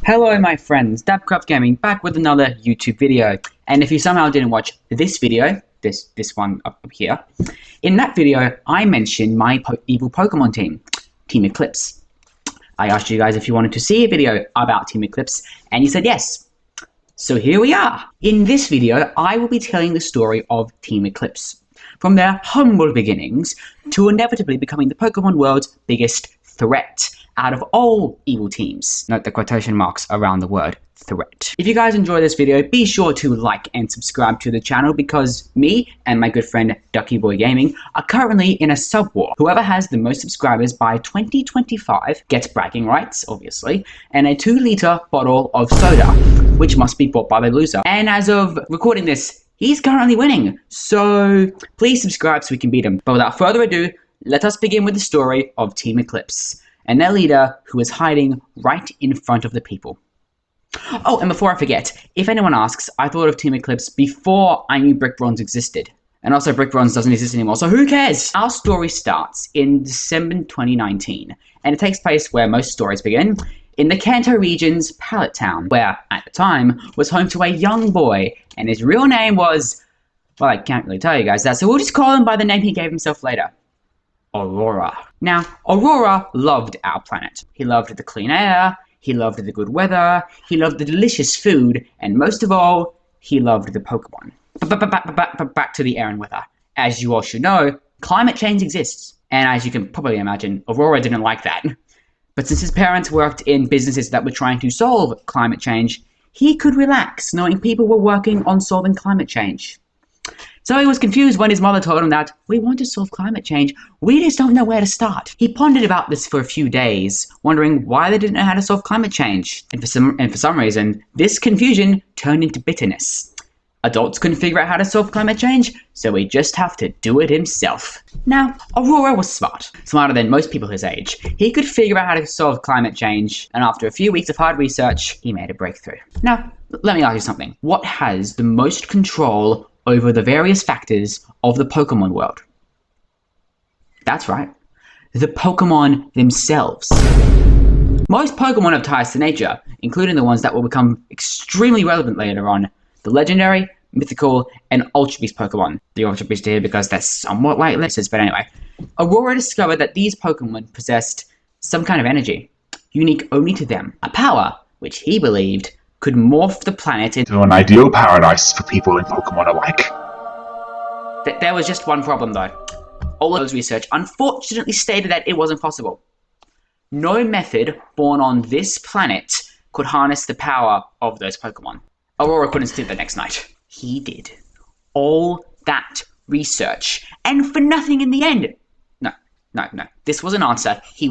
Hello my friends, Dabcraft Gaming back with another YouTube video. And if you somehow didn't watch this video, this one up here, in that video I mentioned my evil Pokemon team, Team Eclipse. I asked you guys if you wanted to see a video about Team Eclipse, and you said yes. So here we are. In this video, I will be telling the story of Team Eclipse, from their humble beginnings to inevitably becoming the Pokemon world's biggest threat out of all evil teams. Note the quotation marks around the word threat. If you guys enjoy this video, be sure to like and subscribe to the channel because me and my good friend Ducky Boy Gaming are currently in a sub war. Whoever has the most subscribers by 2025 gets bragging rights, obviously, and a 2-liter bottle of soda, which must be bought by the loser. And as of recording this, he's currently winning, so please subscribe so we can beat him. But without further ado, let us begin with the story of Team Eclipse and their leader, who is hiding right in front of the people. Oh, and before I forget, if anyone asks, I thought of Team Eclipse before I knew Brick Bronze existed. And also Brick Bronze doesn't exist anymore, so who cares? Our story starts in December 2019, and it takes place where most stories begin, in the Kanto region's Pallet Town, where, at the time, was home to a young boy, and his real name was, well, I can't really tell you guys that, so we'll just call him by the name he gave himself later. Aurora. Now, Aurora loved our planet. He loved the clean air, he loved the good weather, he loved the delicious food, and most of all, he loved the Pokemon. Back to the air and weather. As you all should know, climate change exists. And as you can probably imagine, Aurora didn't like that. But since his parents worked in businesses that were trying to solve climate change, he could relax knowing people were working on solving climate change. So he was confused when his mother told him that, we want to solve climate change, we just don't know where to start. He pondered about this for a few days, wondering why they didn't know how to solve climate change. And for some reason, this confusion turned into bitterness. Adults couldn't figure out how to solve climate change, so he just have to do it himself. Now, Aurora was smart. Smarter than most people his age. He could figure out how to solve climate change, and after a few weeks of hard research, he made a breakthrough. Now, let me ask you something. What has the most control over the various factors of the Pokemon world? That's right, the Pokemon themselves. Most Pokemon have ties to nature, including the ones that will become extremely relevant later on, the legendary, mythical, and Ultra Beast Pokemon. The Ultra Beast here because they're somewhat like lizards, but anyway. Aurora discovered that these Pokemon possessed some kind of energy, unique only to them, a power which he believed could morph the planet into an ideal paradise for people and Pokemon alike. There was just one problem though. All of those research unfortunately stated that it wasn't possible. No method born on this planet could harness the power of those Pokemon. Aurora couldn't sleep the next night. He did all that research, and for nothing in the end. No. This was an answer he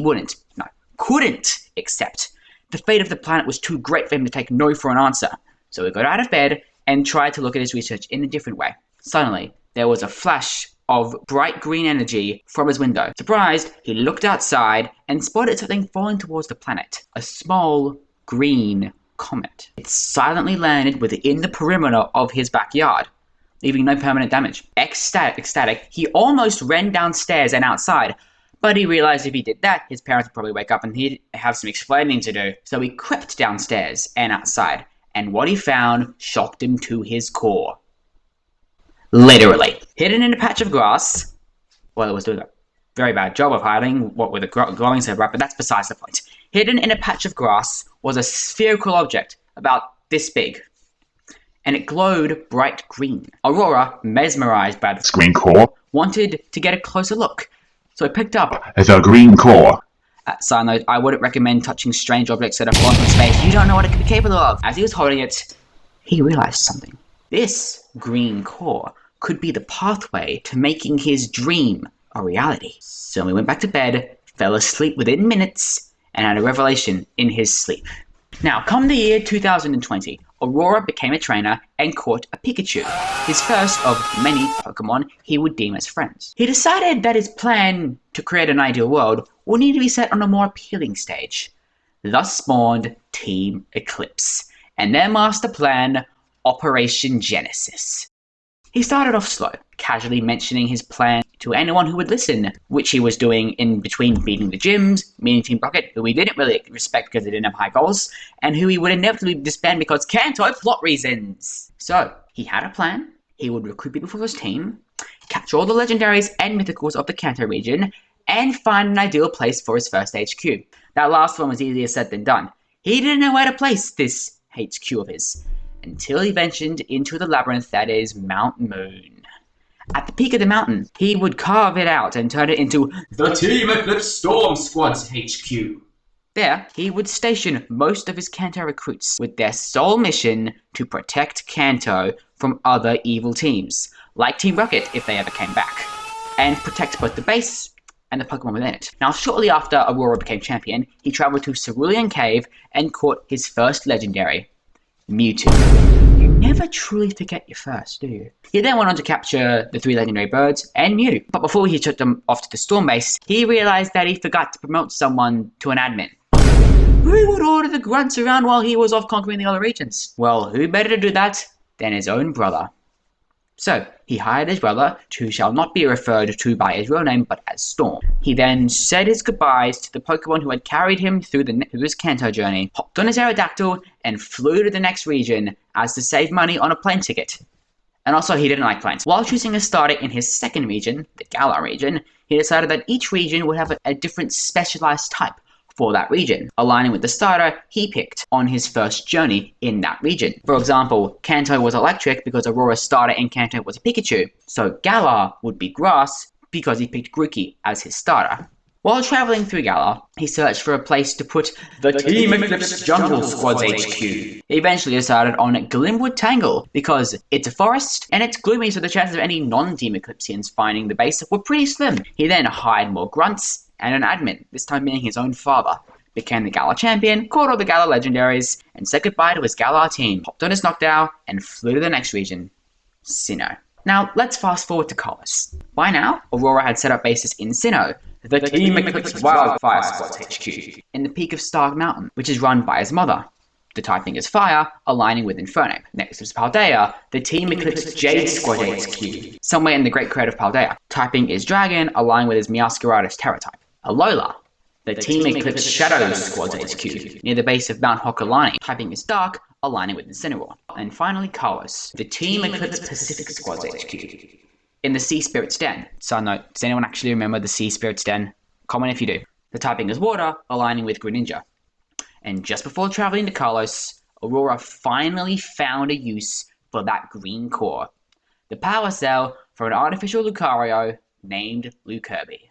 couldn't accept. The fate of the planet was too great for him to take no for an answer, so he got out of bed and tried to look at his research in a different way. Suddenly, there was a flash of bright green energy from his window. Surprised, he looked outside and spotted something falling towards the planet. A small green comet. It silently landed within the perimeter of his backyard, leaving no permanent damage. Ecstatic, he almost ran downstairs and outside, but he realized if he did that, his parents would probably wake up and he'd have some explaining to do. So he crept downstairs and outside, and what he found shocked him to his core. Literally. Hidden in a patch of grass, well, it was doing a very bad job of hiding what with a glowing silver, but that's besides the point. Hidden in a patch of grass was a spherical object about this big, and it glowed bright green. Aurora, mesmerized by the Green core? wanted to get a closer look. So he picked up The green core. Side note, I wouldn't recommend touching strange objects that are falling from space. You don't know what it could be capable of. As he was holding it, he realized something. This green core could be the pathway to making his dream a reality. So he went back to bed, fell asleep within minutes, and had a revelation in his sleep. Now, come the year 2020, Aurora became a trainer and caught a Pikachu, his first of many Pokemon he would deem as friends. He decided that his plan to create an ideal world would need to be set on a more appealing stage. Thus spawned Team Eclipse, and their master plan, Operation Genesis. He started off slow, casually mentioning his plan to anyone who would listen, which he was doing in between beating the gyms, meeting Team Rocket, who he didn't really respect because they didn't have high goals, and who he would inevitably disband because Kanto plot reasons. So, he had a plan. He would recruit people for his team, capture all the legendaries and mythicals of the Kanto region, and find an ideal place for his first HQ. That last one was easier said than done. He didn't know where to place this HQ of his, until he ventured into the labyrinth that is Mount Moon. At the peak of the mountain, he would carve it out and turn it into the Team Eclipse Storm Squad's HQ. There, he would station most of his Kanto recruits with their sole mission to protect Kanto from other evil teams, like Team Rocket if they ever came back, and protect both the base and the Pokemon within it. Now, shortly after Aurora became champion, he traveled to Cerulean Cave and caught his first legendary, Mewtwo. You never truly forget your first, do you? He then went on to capture the 3 legendary birds and Mew. But before he took them off to the Storm Base, he realized that he forgot to promote someone to an admin. Who would order the grunts around while he was off conquering the other regions? Well, who better to do that than his own brother? So, he hired his brother, who shall not be referred to by his real name but as Storm. He then said his goodbyes to the Pokemon who had carried him through his Kanto journey, hopped on his Aerodactyl, and flew to the next region as to save money on a plane ticket. And also, he didn't like planes. While choosing a starter in his second region, the Galar region, he decided that each region would have a different specialized type for that region, aligning with the starter he picked on his first journey in that region. For example, Kanto was electric because Aurora's starter in Kanto was a Pikachu, so Galar would be grass because he picked Grookey as his starter. While traveling through Galar, he searched for a place to put the Team Eclipse Jungle Squad's HQ. He eventually decided on Glimwood Tangle because it's a forest and it's gloomy, so the chances of any non-Team Eclipsians finding the base were pretty slim. He then hired more grunts and an admin, this time being his own father, became the Galar champion, caught all the Galar legendaries, and said goodbye to his Galar team, hopped on his Noctowl, and flew to the next region, Sinnoh. Now, let's fast forward to Kalos. By now, Aurora had set up bases in Sinnoh, the Team Eclipse Wildfire Squad's HQ, in the peak of Stark Mountain, which is run by his mother. The typing is fire, aligning with Inferno. Next is Paldea, the Team Eclipse Jade Squad HQ, somewhere in the Great Crater of Paldea. Typing is Dragon, aligning with his Meowscarada Terra type. Alola, the Team Eclipse Shadow Squad's HQ, near the base of Mount Hokulani. Typing is Dark, aligning with Incineroar. And finally, Kalos, the Team Eclipse Pacific Squad's HQ, in the Sea Spirit's Den. Side note, does anyone actually remember the Sea Spirit's Den? Comment if you do. The typing is Water, aligning with Greninja. And just before traveling to Kalos, Aurora finally found a use for that green core. The power cell for an artificial Lucario named Lucerby.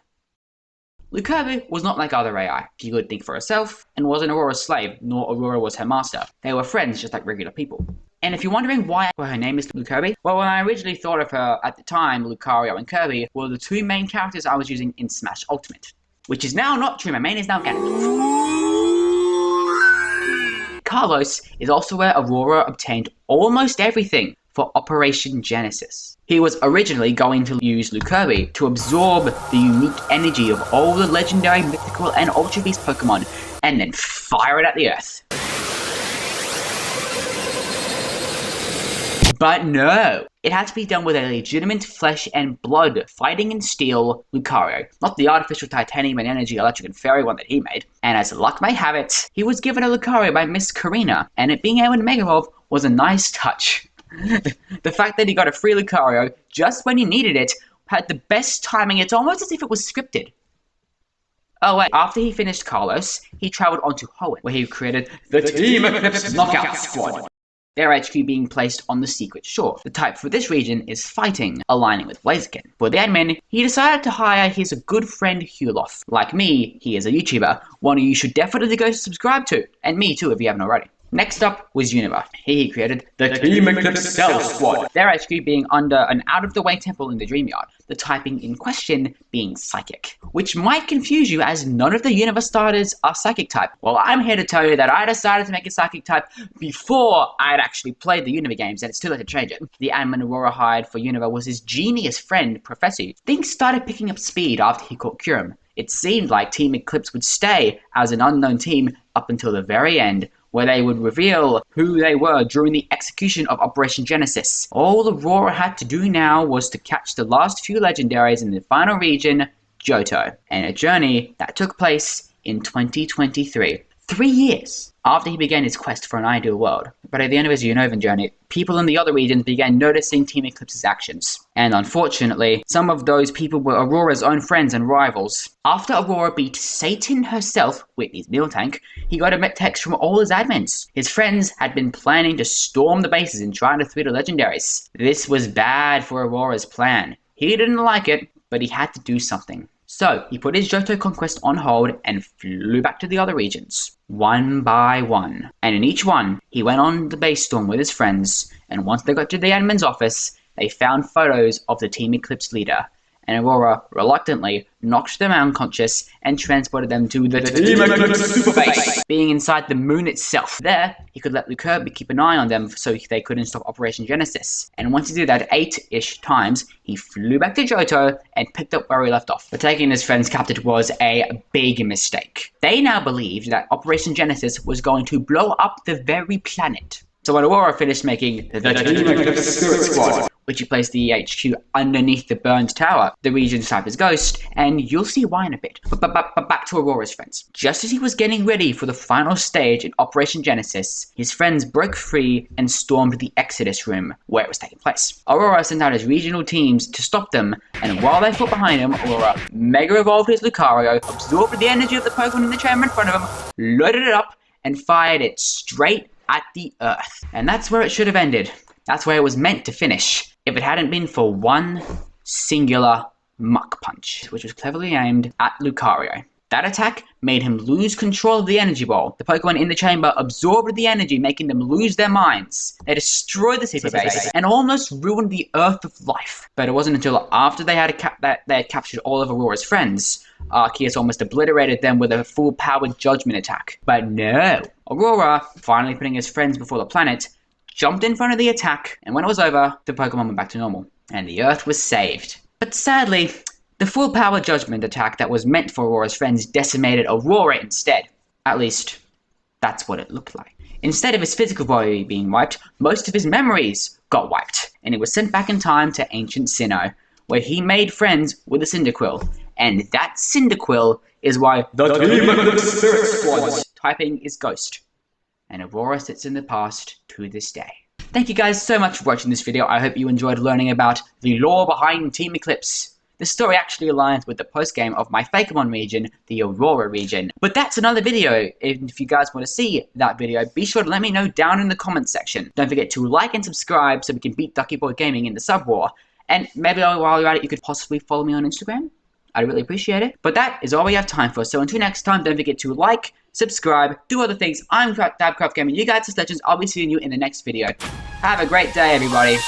Lucerby was not like other AI. She could think for herself, and wasn't Aurora's slave, nor Aurora was her master. They were friends just like regular people. And if you're wondering why her name is Lucerby, well, when I originally thought of her at the time, Lucario and Kirby were the 2 main characters I was using in Smash Ultimate. Which is now not true, my main is now Ganondorf. Kalos is also where Aurora obtained almost everything for Operation Genesis. He was originally going to use Lucerby to absorb the unique energy of all the legendary, mythical, and Ultra Beast Pokemon, and then fire it at the Earth. But no! It had to be done with a legitimate flesh and blood, fighting in steel Lucario, not the artificial titanium and energy electric and fairy one that he made. And as luck may have it, he was given a Lucario by Miss Karina, and it being able to Mega Evolve was a nice touch. The fact that he got a free Lucario just when he needed it had the best timing. It's almost as if it was scripted. Oh wait, after he finished Kalos, he travelled on to Hoenn, where he created the Team Eclipse Knockout Squad. Their HQ being placed on the Secret Shore. The type for this region is Fighting, aligning with Blaziken. For the admin, he decided to hire his good friend Hulof. Like me, he is a YouTuber, one who you should definitely go subscribe to, and me too if you haven't already. Next up was Unova. He created the Team Eclipse Cell Squad, their HQ being under an out-of-the-way temple in the Dreamyard, the typing in question being Psychic, which might confuse you as none of the Unova starters are Psychic type. Well, I'm here to tell you that I decided to make a Psychic type before I'd actually played the Unova games, and it's too late to change it. The admin Aurora hired for Unova was his genius friend, Professor. Things started picking up speed after he caught Kyurem. It seemed like Team Eclipse would stay as an unknown team up until the very end, where they would reveal who they were during the execution of Operation Genesis. All Aurora had to do now was to catch the last few legendaries in the final region, Johto, and a journey that took place in 2023. 3 years after he began his quest for an ideal world. But at the end of his Unovan journey, people in the other regions began noticing Team Eclipse's actions. And unfortunately, some of those people were Aurora's own friends and rivals. After Aurora beat Satan herself, Whitney's Miltank, he got a text from all his admins. His friends had been planning to storm the bases and try to defeat the legendaries. This was bad for Aurora's plan. He didn't like it, but he had to do something. So, he put his Johto conquest on hold and flew back to the other regions, one by one. And in each one, he went on the base storm with his friends, and once they got to the admin's office, they found photos of the Team Eclipse leader. And Aurora reluctantly knocked them unconscious and transported them to the Team Eclipse super base, being inside the moon itself. There, he could let Lukerby keep an eye on them so they couldn't stop Operation Genesis. And once he did that 8-ish times, he flew back to Johto and picked up where he left off. But taking his friends captive was a big mistake. They now believed that Operation Genesis was going to blow up the very planet. So when Aurora finished making the Team Eclipse Spirit Squad, which he placed the HQ underneath the burned tower, the region's type is Ghost, and you'll see why in a bit. But back to Aurora's friends. Just as he was getting ready for the final stage in Operation Genesis, his friends broke free and stormed the Exodus room, where it was taking place. Aurora sent out his regional teams to stop them, and while they fought behind him, Aurora Mega Evolved his Lucario, absorbed the energy of the Pokemon in the chamber in front of him, loaded it up, and fired it straight at the Earth. And that's where it should have ended. That's where it was meant to finish, if it hadn't been for one singular Muck Punch, which was cleverly aimed at Lucario. That attack made him lose control of the energy ball. The Pokemon in the chamber absorbed the energy, making them lose their minds. They destroyed the super base and almost ruined the Earth of life. But it wasn't until after they had captured all of Aurora's friends, Arceus almost obliterated them with a full-powered Judgment attack. But no, Aurora, finally putting his friends before the planet, jumped in front of the attack, and when it was over, the Pokemon went back to normal, and the Earth was saved. But sadly, the full-power Judgment attack that was meant for Aurora's friends decimated Aurora instead. At least, that's what it looked like. Instead of his physical body being wiped, most of his memories got wiped, and he was sent back in time to ancient Sinnoh, where he made friends with a Cyndaquil. And that Cyndaquil is why the Team Eclipse Spirit Squad's typing is Ghost. And Aurora sits in the past to this day. Thank you guys so much for watching this video. I hope you enjoyed learning about the lore behind Team Eclipse. The story actually aligns with the post-game of my Fakemon region, the Aurora region. But that's another video. If you guys want to see that video, be sure to let me know down in the comments section. Don't forget to like and subscribe so we can beat Ducky Boy Gaming in the sub war. And maybe while you're at it, you could possibly follow me on Instagram. I'd really appreciate it. But that is all we have time for. So until next time, don't forget to like, subscribe, do other things. I'm Dabcraft Gaming. You guys are legends. I'll be seeing you in the next video. Have a great day, everybody.